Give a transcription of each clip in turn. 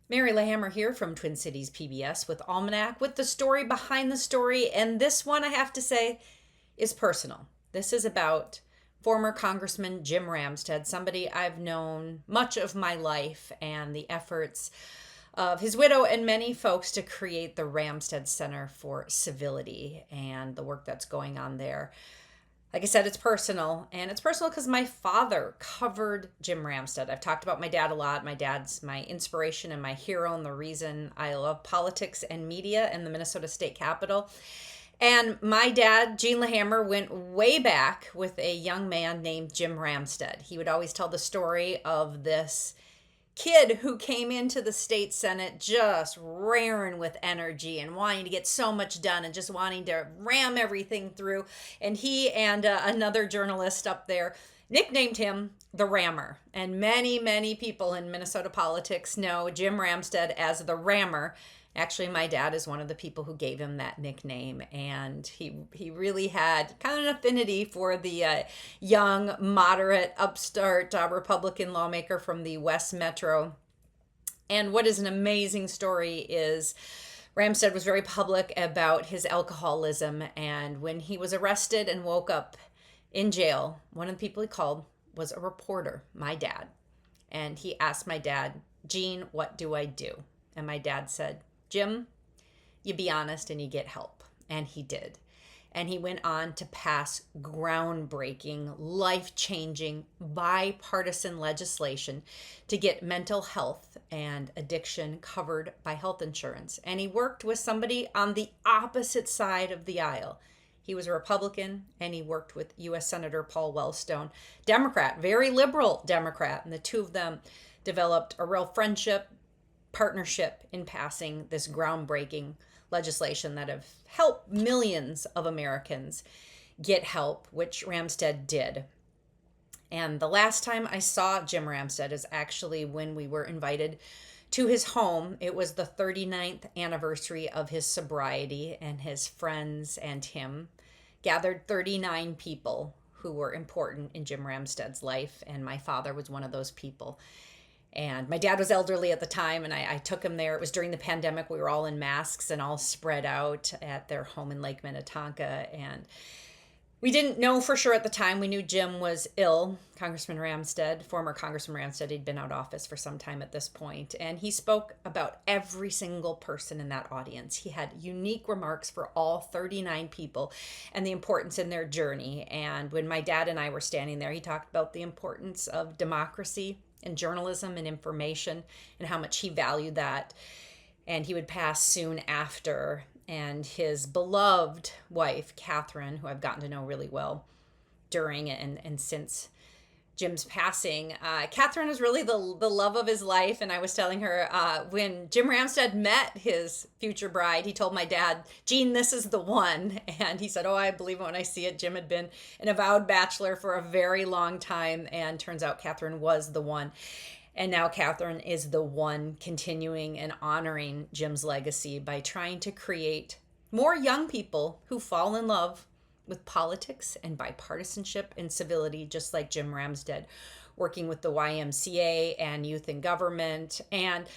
Mary Lahammer here from Twin Cities PBS with Almanac with the story behind the story. And this one, I have to say, is personal. This is about former Congressman Jim Ramstad, somebody I've known much of my life, and the efforts of his widow and many folks to create the Ramstad Center for Civility and the work that's going on there. Like I said, it's personal, and it's personal because my father covered Jim Ramstad. I've talked about my dad a lot. My dad's my inspiration and my hero and the reason I love politics and media and the Minnesota State Capitol. And my dad, Gene Lahammer, went way back with a young man named Jim Ramstad. He would always tell the story of this kid who came into the state senate just raring with energy and wanting to get so much done and just wanting to ram everything through. And he and another journalist up there nicknamed him the Rammer. And many, many people in Minnesota politics know Jim Ramstad as the Rammer. Actually, my dad is one of the people who gave him that nickname, and he really had kind of an affinity for the young, moderate, upstart Republican lawmaker from the West Metro. And what is an amazing story is Ramstad was very public about his alcoholism, and when he was arrested and woke up in jail, one of the people he called was a reporter, my dad. And he asked my dad, "Gene, what do I do?" And my dad said, "Jim, you be honest and you get help." And he did. And he went on to pass groundbreaking, life-changing, bipartisan legislation to get mental health and addiction covered by health insurance. And he worked with somebody on the opposite side of the aisle. He was a Republican, and he worked with U.S. Senator Paul Wellstone, Democrat, very liberal Democrat. And the two of them developed a real friendship, partnership in passing this groundbreaking legislation that have helped millions of Americans get help, which Ramstad did. And the last time I saw Jim Ramstad is actually when we were invited to his home. It was the 39th anniversary of his sobriety, and his friends and him gathered 39 people who were important in Jim Ramstad's life, and my father was one of those people. And my dad was elderly at the time, and I took him there. It was during the pandemic. We were all in masks and all spread out at their home in Lake Minnetonka. And we didn't know for sure at the time. We knew Jim was ill, Congressman Ramstad, former Congressman Ramstad. He'd been out of office for some time at this point. And he spoke about every single person in that audience. He had unique remarks for all 39 people and the importance in their journey. And when my dad and I were standing there, he talked about the importance of democracy and journalism and information and how much he valued that. And he would pass soon after. And his beloved wife, Catherine, who I've gotten to know really well during and since Jim's passing, Catherine is really the love of his life. And I was telling her when Jim Ramstad met his future bride, he told my dad, "Gene, this is the one." And he said, "Oh, I believe it when I see it." Jim had been an avowed bachelor for a very long time, and turns out Catherine was the one. And now Catherine is the one continuing and honoring Jim's legacy by trying to create more young people who fall in love with politics and bipartisanship and civility, just like Jim Ramstad, working with the YMCA and youth in government. And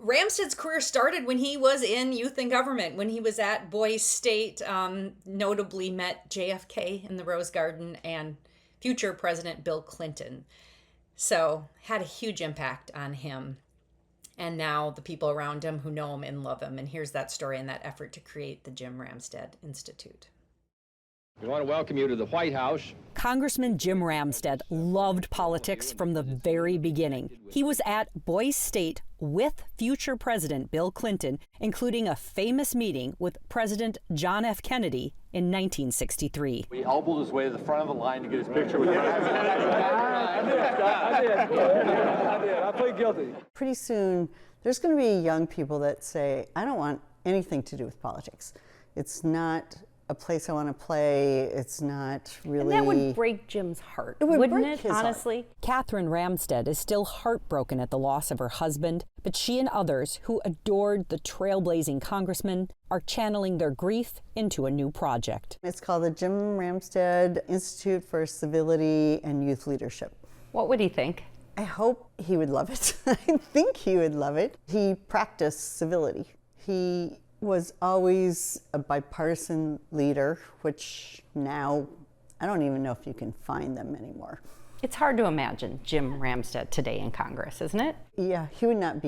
Ramstad's career started when he was in youth in government, when he was at Boise State, notably met JFK in the Rose Garden and future President Bill Clinton. So had a huge impact on him. And now the people around him who know him and love him. And here's that story and that effort to create the Jim Ramstad Institute. We want to welcome you to the White House. Congressman Jim Ramstad loved politics from the very beginning. He was at Boise State with future President Bill Clinton, including a famous meeting with President John F. Kennedy in 1963. He elbowed his way to the front of the line to get his picture with him. I did. I plead guilty. Pretty soon, there's going to be young people that say, "I don't want anything to do with politics. It's not a place I want to play. It's not really..." And that would break Jim's heart, wouldn't it, honestly? Catherine Ramstad is still heartbroken at the loss of her husband, but she and others who adored the trailblazing congressman are channeling their grief into a new project. It's called the Jim Ramstad Institute for Civility and Youth Leadership. What would he think? I hope he would love it. I think he would love it. He practiced civility. He was always a bipartisan leader, which now I don't even know if you can find them anymore. It's hard to imagine Jim Ramstad today in Congress, isn't it? Yeah, he would not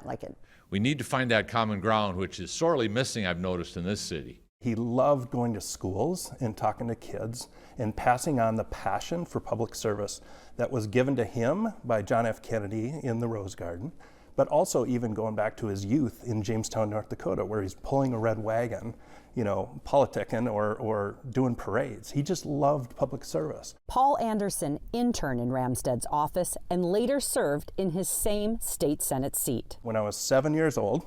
like it. We need to find that common ground, which is sorely missing, I've noticed, in this city. He loved going to schools and talking to kids and passing on the passion for public service that was given to him by John F. Kennedy in the Rose Garden, but also even going back to his youth in Jamestown, North Dakota, where he's pulling a red wagon, politicking or doing parades. He just loved public service. Paul Anderson interned in Ramstad's office and later served in his same state Senate seat. When I was 7 years old,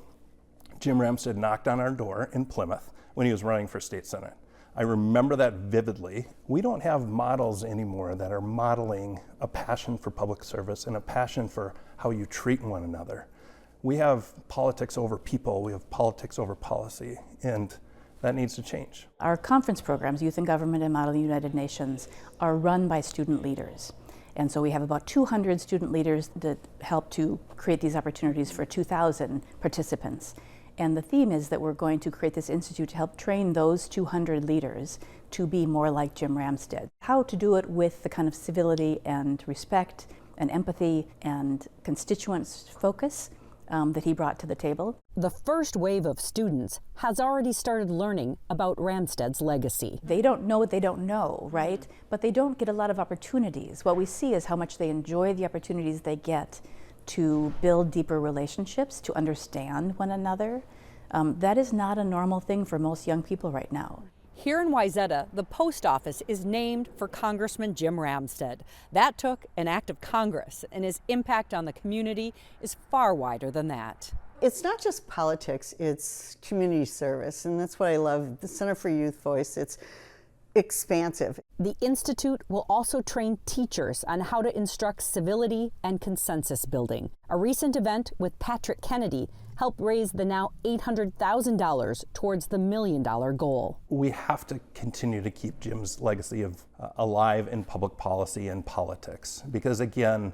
Jim Ramstad knocked on our door in Plymouth when he was running for state senate. I remember that vividly. We don't have models anymore that are modeling a passion for public service and a passion for how you treat one another. We have politics over people, we have politics over policy, and that needs to change. Our conference programs, Youth in Government and Model United Nations, are run by student leaders. And so we have about 200 student leaders that help to create these opportunities for 2,000 participants. And the theme is that we're going to create this institute to help train those 200 leaders to be more like Jim Ramstad. How to do it with the kind of civility and respect and empathy and constituents focus that he brought to the table. The first wave of students has already started learning about Ramstad's legacy. They don't know what they don't know, right? But they don't get a lot of opportunities. What we see is how much they enjoy the opportunities they get to build deeper relationships, to understand one another. That is not a normal thing for most young people right now. Here in Wayzata, the post office is named for Congressman Jim Ramstad. That took an act of Congress, and his impact on the community is far wider than that. It's not just politics, it's community service, and that's what I love. The Center for Youth Voice, it's expansive. The Institute will also train teachers on how to instruct civility and consensus building. A recent event with Patrick Kennedy helped raise the now $800,000 towards the $1 million goal. We have to continue to keep Jim's legacy of alive in public policy and politics, because again,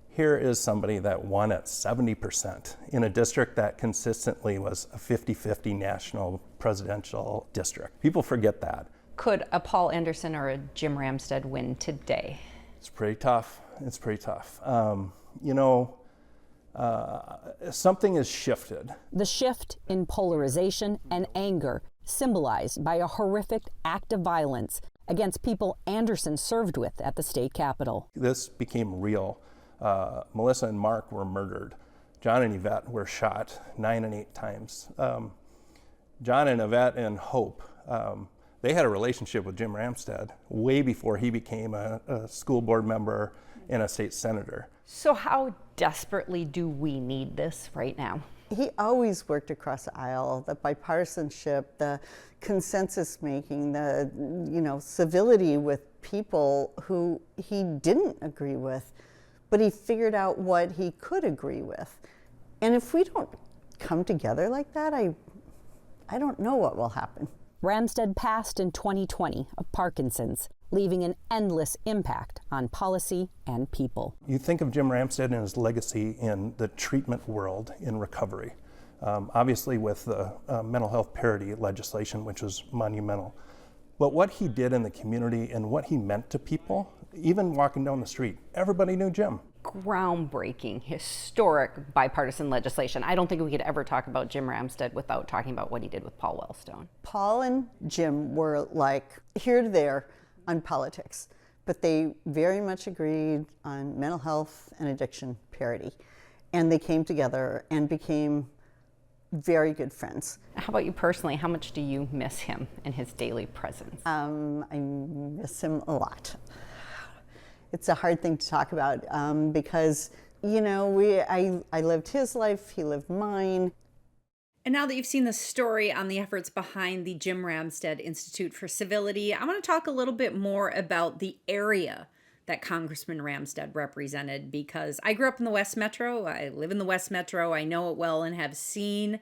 here is somebody that won at 70% in a district that consistently was a 50-50 national presidential district. People forget that. Could a Paul Anderson or a Jim Ramstad win today? It's pretty tough. It's pretty tough. Something has shifted. The shift in polarization and anger, symbolized by a horrific act of violence against people Anderson served with at the state capitol. This became real. Melissa and Mark were murdered. John and Yvette were shot 9 and 8 times. John and Yvette and Hope, they had a relationship with Jim Ramstad way before he became a school board member and a state senator. So how desperately do we need this right now? He always worked across the aisle, the bipartisanship, the consensus making, the civility with people who he didn't agree with, but he figured out what he could agree with. And if we don't come together like that, I don't know what will happen. Ramstad passed in 2020 of Parkinson's, leaving an endless impact on policy and people. You think of Jim Ramstad and his legacy in the treatment world in recovery, obviously with the mental health parity legislation, which was monumental. But what he did in the community and what he meant to people, even walking down the street, everybody knew Jim. Groundbreaking, historic bipartisan legislation. I don't think we could ever talk about Jim Ramstad without talking about what he did with Paul Wellstone. Paul and Jim were like here to there on politics, but they very much agreed on mental health and addiction parity. And they came together and became very good friends. How about you personally? How much do you miss him and his daily presence? I miss him a lot. It's a hard thing to talk about because, I lived his life, he lived mine. And now that you've seen the story on the efforts behind the Jim Ramstad Institute for Civility, I want to talk a little bit more about the area that Congressman Ramstad represented, because I grew up in the West Metro. I live in the West Metro. I know it well and have seen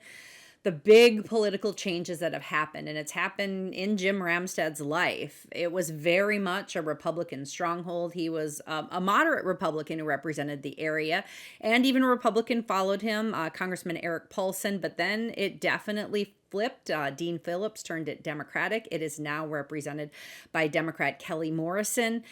the big political changes that have happened, and it's happened in Jim Ramstad's life. It was very much a Republican stronghold. He was a moderate Republican who represented the area, and even a Republican followed him, Congressman Eric Paulson, but then it definitely flipped. Dean Phillips turned it Democratic. It is now represented by Democrat Kelly Morrison.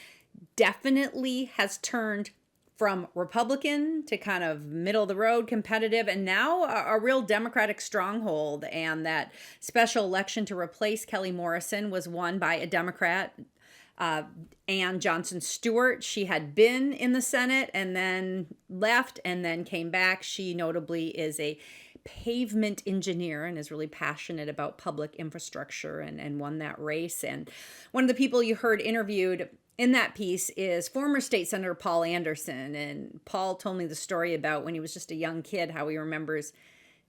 Definitely has turned from Republican to kind of middle of the road competitive, and now a real Democratic stronghold. And that special election to replace Kelly Morrison was won by a Democrat, Ann Johnson Stewart. She had been in the Senate and then left and then came back. She notably is a pavement engineer and is really passionate about public infrastructure, and won that race. And one of the people you heard interviewed in that piece is former State Senator Paul Anderson. And Paul told me the story about when he was just a young kid, how he remembers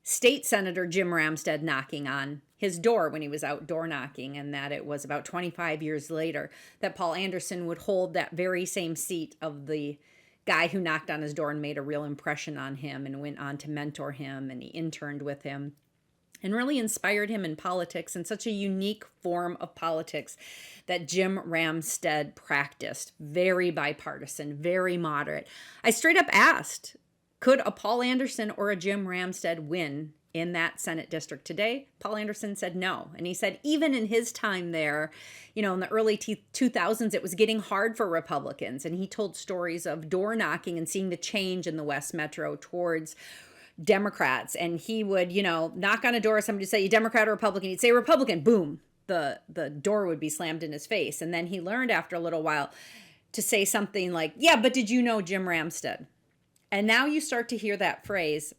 State Senator Jim Ramstad knocking on his door when he was out door knocking, and that it was about 25 years later that Paul Anderson would hold that very same seat of the guy who knocked on his door and made a real impression on him and went on to mentor him, and he interned with him and really inspired him in politics, and such a unique form of politics that Jim Ramstad practiced. Very bipartisan, very moderate. I straight up asked, could a Paul Anderson or a Jim Ramstad win in that Senate district today? Paul Anderson said no. And he said even in his time there, in the early 2000s, it was getting hard for Republicans. And he told stories of door knocking and seeing the change in the West Metro towards Democrats. And he would, knock on a door, somebody would say, you Democrat or Republican? He'd say Republican, boom, the door would be slammed in his face. And then he learned after a little while to say something like, yeah, but did you know Jim Ramstad? And now you start to hear that phrase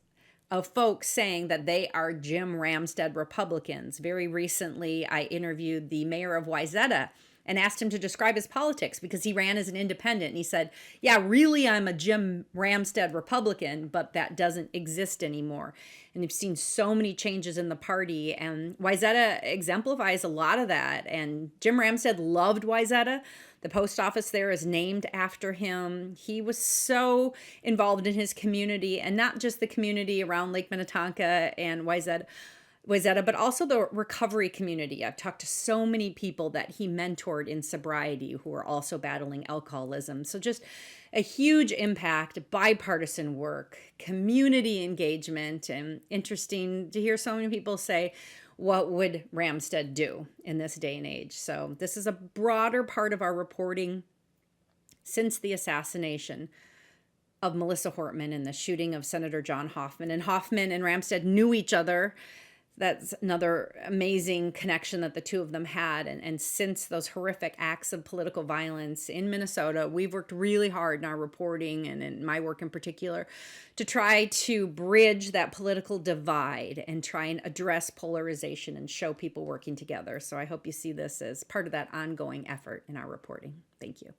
of folks saying that they are Jim Ramstad Republicans. Very recently, I interviewed the mayor of Wayzata and asked him to describe his politics because he ran as an independent. And he said, yeah, really, I'm a Jim Ramstad Republican, but that doesn't exist anymore. And you've seen so many changes in the party, and Wayzata exemplifies a lot of that. And Jim Ramstad loved Wayzata. The post office there is named after him. He was so involved in his community, and not just the community around Lake Minnetonka and Wayzata, but also the recovery community. I've talked to so many people that he mentored in sobriety who are also battling alcoholism. So just a huge impact, bipartisan work, community engagement, and interesting to hear so many people say, what would Ramstad do in this day and age? So this is a broader part of our reporting since the assassination of Melissa Hortman and the shooting of Senator John Hoffman. And Hoffman and Ramstad knew each other. That's another amazing connection that the two of them had. And since those horrific acts of political violence in Minnesota, we've worked really hard in our reporting, and in my work in particular, to try to bridge that political divide and try and address polarization and show people working together. So I hope you see this as part of that ongoing effort in our reporting. Thank you.